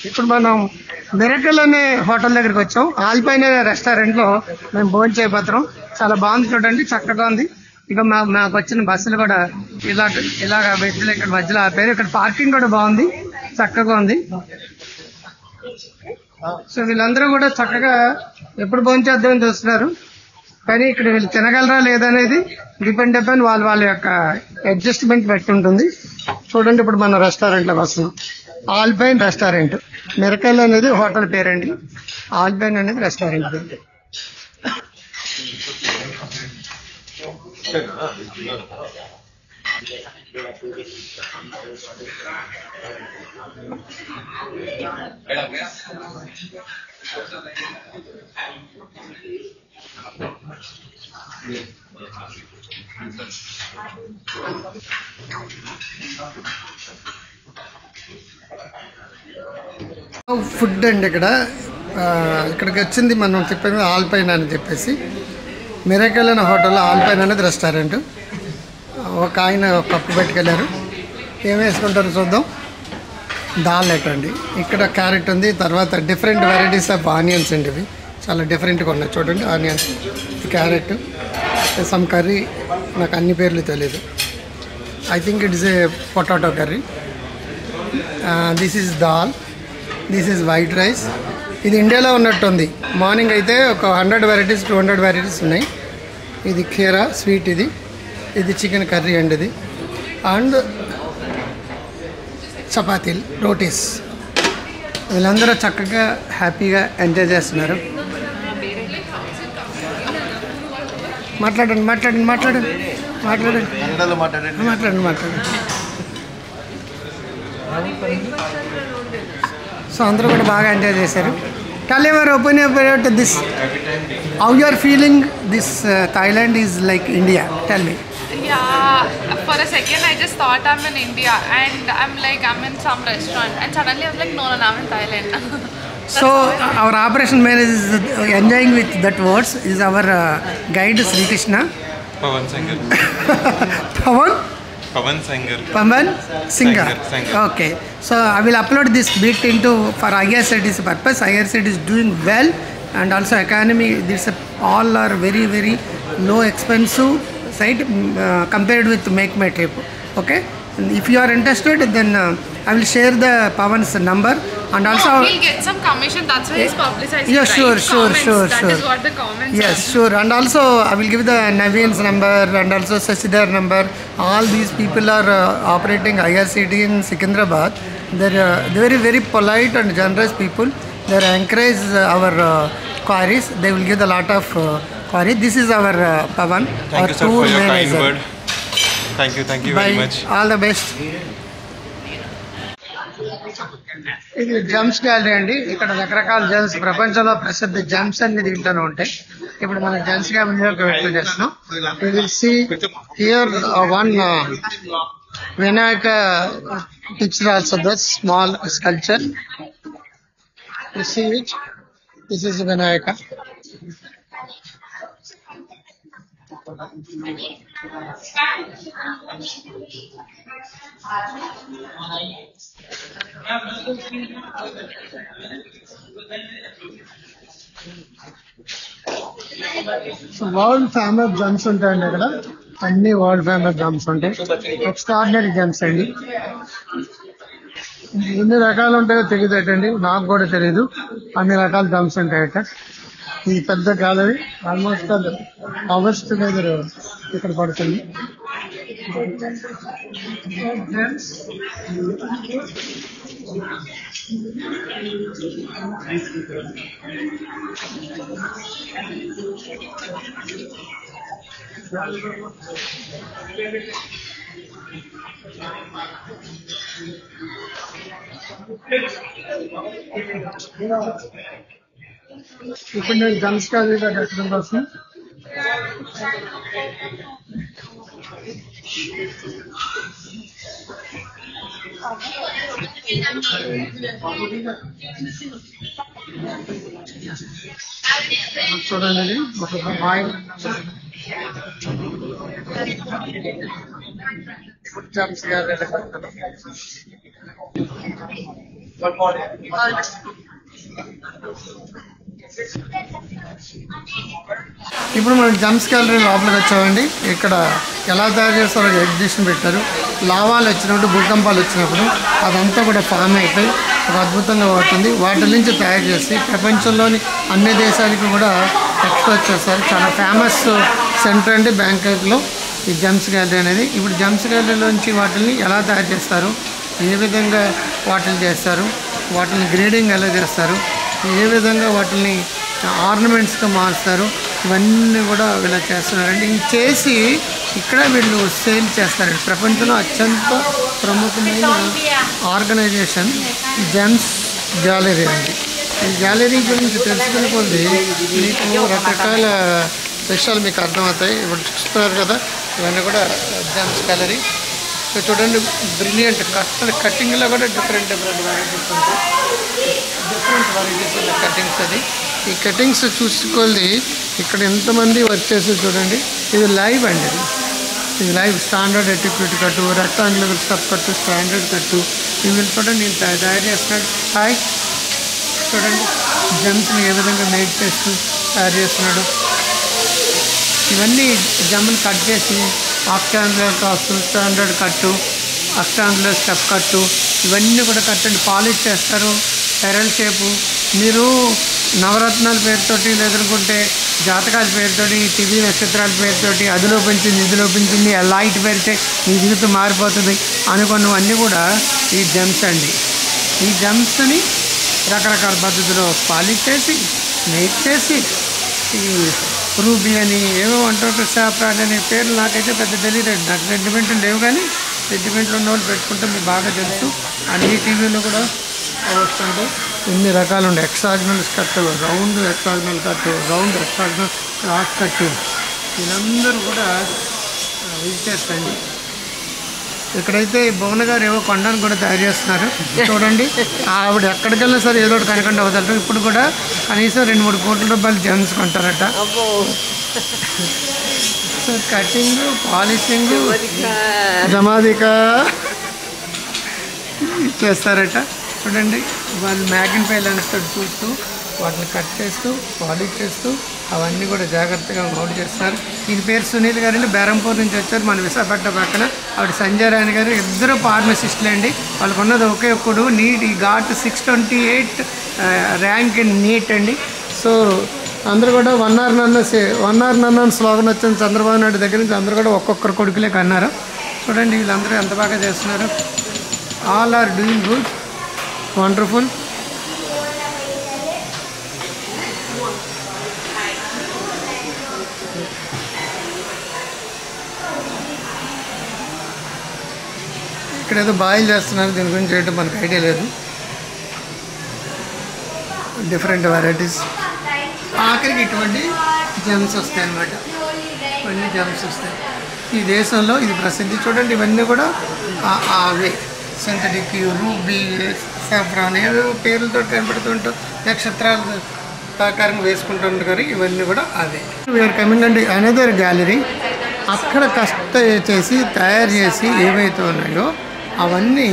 ఇప్పుడు మనం మిరకల్ అనే హోటల్ దగ్గరికి వచ్చాం. ఆల్పైన్ అనే రెస్టారెంట్ లో మేము భోజనం చేయబోతున్నాం. చాలా బాగుంది చూడండి, చక్కగా ఉంది. ఇక మాకు వచ్చిన బస్సులు కూడా ఇలాగ వెజ్లు ఇక్కడ మధ్యలో ఆపారు. ఇక్కడ పార్కింగ్ కూడా బాగుంది, చక్కగా ఉంది. సో వీళ్ళందరూ కూడా చక్కగా ఎప్పుడు భోజనం చేద్దామని చూస్తున్నారు. కానీ ఇక్కడ వీళ్ళు తినగలరా లేదనేది డిపెండ్ అపాన్ వాళ్ళ యొక్క అడ్జస్ట్మెంట్ బట్టి ఉంటుంది. చూడండి, ఇప్పుడు మన రెస్టారెంట్ లోకి వస్తున్నాం. ఆల్పైన్ రెస్టారెంట్, మిరకల్ అనేది హోటల్ పేరండి, ఆల్పైన్ అనేది రెస్టారెంట్ పేరు. ఫుడ్ అండి. ఇక్కడికి వచ్చింది మనం చెప్పేది ఆల్పైన్ అని చెప్పేసి, మిరకల్ అనే హోటల్లో ఆల్పైన్ అనేది రెస్టారెంట్. ఒక ఆయన కప్పు పెట్టుకెళ్ళారు, ఏం వేసుకుంటారో చూద్దాం. దాల్ అండి, ఇక్కడ క్యారెట్ ఉంది, తర్వాత డిఫరెంట్ వెరైటీస్ ఆఫ్ ఆనియన్స్ అండి. ఇవి చాలా డిఫరెంట్గా ఉన్నాయి చూడండి. ఆనియన్స్, క్యారెట్, సమ్ కర్రీ, నాకు అన్ని పేర్లు తెలియదు. I think it is a potato curry. This is dal, this is white rice. ఇది ఇండియాలో ఉన్నట్టుంది. మార్నింగ్ అయితే ఒక 100 వెరైటీస్ 200 వెరైటీస్ ఉన్నాయి. ఇది ఖీరా స్వీట్, ఇది చికెన్ కర్రీ అండి, ఇది అండ్ చపాతీలు, రోటీస్. వీళ్ళందరూ చక్కగా హ్యాపీగా ఎంజాయ్ చేస్తున్నారు. మాట్లాడండి. సో అందరూ కూడా బాగా ఎంజాయ్ చేశారు. Tell your opinion about this. How you are feeling this Thailand is like India? Tell me. Yeah, for a second I just thought I'm in India and I'm in some restaurant and suddenly I was like, no, I'm in Thailand. So our operation manager is enjoying with that words. Is our guide Sri Krishna. Pawan Singer. Pawan Singer. Okay. So I will upload this bit into for IRCTC purpose. IRCTC is doing well, and also economy. All are very very low expensive site compared with Make My Trip. Okay. And if you are interested, then I will share the Pawan's number, and also we'll get some commission. That's why he's publicizing. Yeah, sure. That is what the comments. Yes, sure. And also I will give the Naveen's number and also Sasidhar number. All these people are operating IRCT in Secunderabad. They're very very polite and generous people. They encourage our queries. They will give a lot of queries. This is our Pawan. Thank you, sir, for your kind word. Thank you very much. All the best. ఇది జమ్స్ gallery అండి. ఇక్కడ రకరకాల జమ్స్, ప్రపంచంలో ప్రసిద్ధ జమ్స్ అన్ని దీంట్లోనే ఉంటాయి. ఇప్పుడు మనం జమ్స్ గ్యాలరీలోకి వెళ్తూ చేస్తున్నాం. We will see here one Vinayaka picture also, the small sculpture. You see it? This is Vinayaka. World famous gems ఉంటాయండి. అక్కడ అన్ని వరల్డ్ ఫేమస్ జమ్స్ ఉంటాయి. ఎక్స్ట్రాడినరీ జమ్స్ అండి. ఎన్ని రకాలు ఉంటాయో తెలియదటండి, నాకు కూడా తెలియదు. అన్ని రకాల జమ్స్ ఉంటాయట. ఈ పెద్ద గ్యాలరీ ఆల్మోస్ట్ ఆగస్ట్ మీద ఇక్కడ పడుతుంది. ఇప్పుడు నేను జమ్స్ గ్యాలరీ ఎక్కడ కోసం చూడండి. జమ్స్ గ్యాలరీ ఇప్పుడు మనం జమ్స్ గ్యాలరీ లోపలికి వచ్చామండి. ఇక్కడ ఎలా తయారు చేస్తారో ఎగ్జిబిషన్ పెట్టారు. లావాలు వచ్చినప్పుడు, భూకంపాలు వచ్చినప్పుడు అదంతా కూడా ఫామ్ అయిపోయి ఒక అద్భుతంగా అవుతుంది. వాటి నుంచి తయారు చేసి ప్రపంచంలోని అన్ని దేశాలకు కూడా ఎక్స్పోర్ట్ చేస్తారు. చాలా ఫేమస్ సెంటర్ అండి బ్యాంకాక్లో ఈ జమ్స్ గ్యాలరీ అనేది. ఇప్పుడు జమ్స్ గ్యాలరీలోంచి వాటిని ఎలా తయారు చేస్తారు, ఏ విధంగా వాటిని చేస్తారు, వాటిని గ్రేడింగ్ ఎలా చేస్తారు, ఏ విధంగా వాటిని ఆర్నమెంట్స్గా మారుస్తారు, ఇవన్నీ కూడా వీళ్ళు చేస్తున్నారండి. ఇది చేసి ఇక్కడ వీళ్ళు సేల్ చేస్తారండి. ప్రపంచంలో అత్యంత ప్రముఖమైన ఆర్గనైజేషన్ జెమ్స్ గ్యాలరీ అండి. ఈ గ్యాలరీ గురించి తెలుసుకునే కొద్ది మీకు రకరకాల విషయాలు మీకు అర్థమవుతాయి. ఇప్పుడు చూస్తున్నారు కదా, ఇవన్నీ కూడా జెమ్స్ గ్యాలరీ. సో చూడండి, బ్రిలియంట్ కటింగ్లో కూడా డిఫరెంట్ వెరైటీస్ ఉంటాయి. డిఫరెంట్ వెరైటీస్ ఉన్న కటింగ్స్ అది. ఈ కటింగ్స్ చూసుకోవాలి. ఇక్కడ ఎంతమంది వర్క్ చేసి చూడండి. ఇది లైవ్ అండి. ఇది లైవ్ స్టాండర్డ్ ఎటిక్యూట్ కట్టు, రెక్టాంగులర్ స్టెప్ కట్టు, స్టాండర్డ్ కట్టు, ఇవి చూడండి నేను తయారు చేస్తున్నాడు. హాయ్ చూడండి, జమ్స్ని ఏ విధంగా మేక్ చేస్తూ తయారు చేస్తున్నాడు. ఇవన్నీ జమ్ని కట్ చేసి ఆక్టాంగులర్ కాస్ట్, స్టాండర్డ్ కట్టు, ఆక్టాంగులర్ స్టెప్ కట్టు, ఇవన్నీ కూడా కట్టండి పాలిష్ చేస్తారు. Earl shape. మీరు నవరత్నాల పేరుతోటి లేదనుకుంటే జాతకాల పేరుతోటి, తిథి నక్షత్రాల పేరుతోటి అదిలో పెంచింది ఇదిలో పెంచింది లైట్ పెడితే మీ జీవితం మారిపోతుంది అనుకున్నవన్నీ కూడా ఈ జమ్స్ అండి. ఈ జమ్స్ని రకరకాల పద్ధతిలో పాలిష్ చేసి మేక్ చేసి ఈ రూబీ అని ఏవో అంటారు, సాఫ్రాన్ అనే పేర్లు నాకైతే పెద్ద తెలియదండి. నాకు సెంటిమెంట్లు లేవు, కానీ సెంటిమెంట్లు ఉన్న వాళ్ళు పెట్టుకుంటే మీకు బాగా తెలుసు. అన్ని టీవీలో కూడా వస్తుంటే ఎన్ని రకాలు ఉండే ఎక్సాగ్నల్ కట్టు, రౌండ్ ఎక్సాగ్నల్ కట్టు, రౌండ్ ఎక్సాగ్నల్ క్రాస్ కట్టు, వీళ్ళందరూ కూడా విజిటర్స్ అండి. ఇక్కడైతే భువన గారు ఏవో కొండను కూడా తయారు చేస్తున్నారు చూడండి. ఆవిడ ఎక్కడికి వెళ్ళినా సరే ఏదో ఒకటి కనకుండా అవుతారు. ఇప్పుడు కూడా కనీసం 2-3 కోట్ల రూపాయలు జమ్స్ కొంటారట. సో కటింగ్, పాలిషింగ్, జమాదిక చేస్తారట. చూడండి, వాళ్ళు మ్యాగ్నిఫై లెన్స్ తోటి చూస్తూ వాటిని కట్ చేస్తూ పాలిష్ చేస్తూ అవన్నీ కూడా జాగ్రత్తగా నోట్ చేస్తున్నారు. ఈయన పేరు సునీల్ గారు, బేరంపూర్ నుంచి వచ్చారు, మన విశాఖపట్నం పక్కన. ఆవిడ సంజయ్ రాణి గారు, ఇద్దరు ఫార్మసిస్టులు అండి. వాళ్ళకు ఉన్నది ఒకే ఒక్కడు నీట్. ఈ ఘాట్ 628 ర్యాంక్ ఇన్ నీట్ అండి. సో అందరూ కూడా వన్ ఆర్ నన్ను స్లోగన్ వచ్చింది చంద్రబాబు నాయుడు దగ్గర నుంచి. అందరూ కూడా ఒక్కొక్కరు కొడుకులే కన్నారు. చూడండి వీళ్ళందరూ ఎంత బాగా చేస్తున్నారు. All are doing good, wonderful. ఇక్కడ ఏదో బాయిల్ చేస్తున్నారు, దీని గురించి ఏంటో మనకు ఐడియా లేదు. Different varieties. ఆఖరికి ఇటువంటి జమ్స్ వస్తాయి అన్నమాట. ఇవన్నీ జమ్స్ వస్తాయి. ఈ దేశంలో ఇది ప్రసిద్ధి. చూడండి ఇవన్నీ కూడా అవే సింథటిక్, రూబీ, సాఫ్రాన్, ఏదో పేర్లతో కనపడుతుంటాం, నక్షత్రాలు ప్రకారం వేసుకుంటుంటారు. ఇవన్నీ కూడా అవే. వీఆర్ కమింగ్ అండి అనదర్ గ్యాలరీ. అక్కడ కష్ట చేసి తయారు చేసి ఏవైతే ఉన్నాయో అవన్నీ.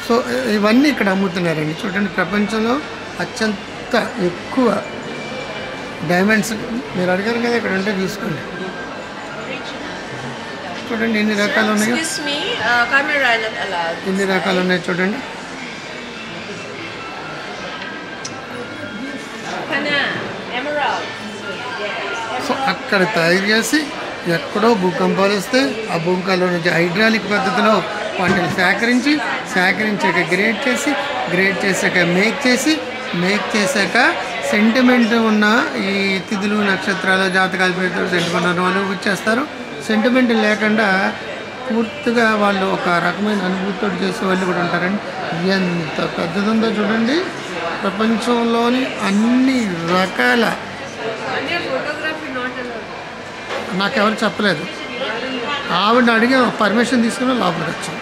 సో ఇవన్నీ ఇక్కడ అమ్ముతున్నారండి. చూడండి ప్రపంచంలో అత్యంత ఎక్కువ డైమండ్స్ మీరు అడిగారు కదా, ఇక్కడ ఉంటే చూసుకోండి. చూడండి ఎన్ని రకాలు ఉన్నాయో, ఎన్ని రకాలు ఉన్నాయి చూడండి. సో అక్కడ తయారు చేసి ఎక్కడో భూకంపాలు వస్తే ఆ భూకంపాల నుంచి హైడ్రాలిక్ పద్ధతిలో వాటిని సేకరించాక గ్రేడ్ చేశాక మేక్ చేశాక సెంటిమెంట్ ఉన్న ఈ తిథులు నక్షత్రాలు జాతకాల పేరుతో సెంటిమెంట్ వాళ్ళు ఇచ్చేస్తారు. సెంటిమెంట్ లేకుండా పూర్తిగా వాళ్ళు ఒక రకమైన అనుభూతితో చేసే వాళ్ళు కూడా ఉంటారండి. ఎంత పెద్దదుందో చూడండి. ప్రపంచంలోని అన్ని రకాల, నాకెవరు చెప్పలేదు, ఆవిడ అడిగి పర్మిషన్ తీసుకుని లోపలికి వచ్చాం.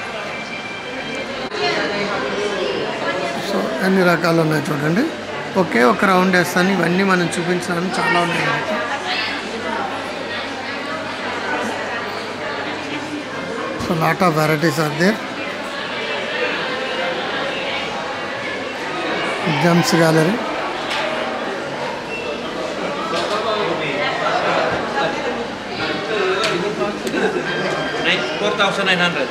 సో అన్ని రకాలు ఉన్నాయి చూడండి. ఒకే ఒక రౌండ్ వేస్తాను. ఇవన్నీ మనం చూపించాలని చాలా ఉన్నాయి. So lot of varieties are there. Gems gallery. $4,900.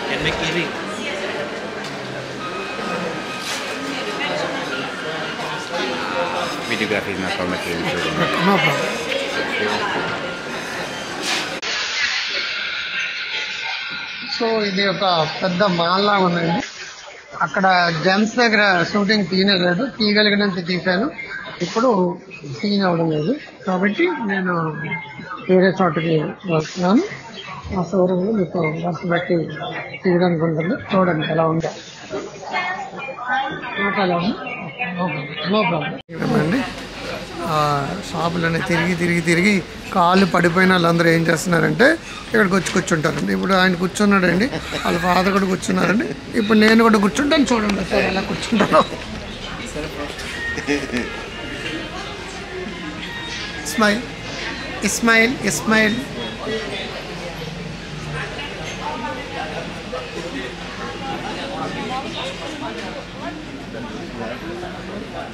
Can make earring. Videography is not permitted in Sweden. No problem. So ఇది ఒక పెద్ద మాల్ లా ఉందండి. అక్కడ జెమ్స్ దగ్గర షూటింగ్ తీయలేదు, తీయగలిగినంత తీశాను. ఇప్పుడు తీయవడం లేదు కాబట్టి నేను వేరే చోటకి వస్తున్నాను. ఆ షోరూమ్లో మీకు వర్క్ బట్టి తీయడానికి ఉంటుంది. చూడండి ఎలా ఉందో. నో ప్రాబ్లం అండి. షాపులన్నీ తిరిగి కాళ్ళు పడిపోయిన వాళ్ళందరూ ఏం చేస్తున్నారంటే ఇక్కడికి వచ్చి కూర్చుంటారండి. ఇప్పుడు ఆయన కూర్చున్నాడండి, వాళ్ళ ఫాదర్ కూడా కూర్చున్నారండి. ఇప్పుడు నేను కూడా కూర్చుంటాను. చూడండి సార్ ఎలా కూర్చుంటాను. ఇస్మాయిల్ ఇస్మాయిల్ ఇస్మాయిల్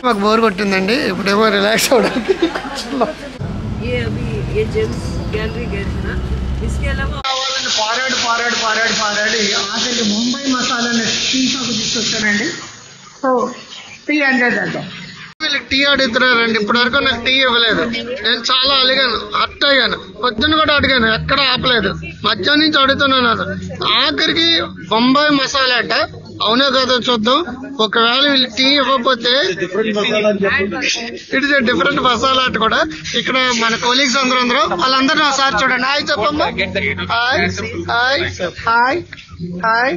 మాకు బోర్ కొట్టిందండి. ఇప్పుడేమో రిలాక్స్ అవ్వడానికి పారాడి ఆఖరికి ముంబై మసాలాని టీ షాప్ తీసుకొచ్చానండి. సో 300 అంటాం. వీళ్ళకి టీ అడుగుతున్నారండి. ఇప్పటి వరకు నాకు టీ ఇవ్వలేదు. నేను చాలా అడిగాను, హర్ట్ అయ్యాను. పొద్దున్న కూడా అడిగాను, ఎక్కడ ఆపలేదు. మధ్యాహ్నం నుంచి అడుగుతున్నాను. ఆఖరికి బొంబాయి మసాలా అట. అవునా కదా చూద్దాం. ఒకవేళ వీళ్ళు టీ ఇవ్వకపోతే it is a different masala అట కూడా. ఇక్కడ మన కొలీగ్స్ అందరూ వాళ్ళందరూ నా సార్ చూడండి. హాయ్ చెప్పమ్మా. Hi hi hi hi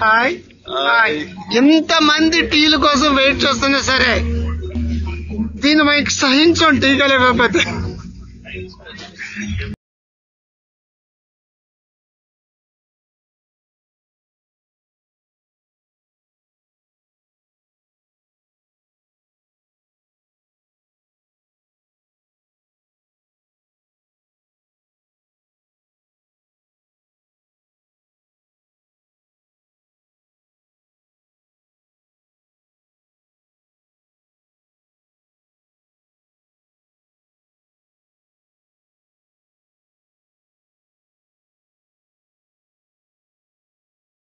hi hi. ఎంతమంది టీల కోసం వెయిట్ చేస్తున్నా సరే దీన్ని మనకి సహించండి టీ కలగకపోతే.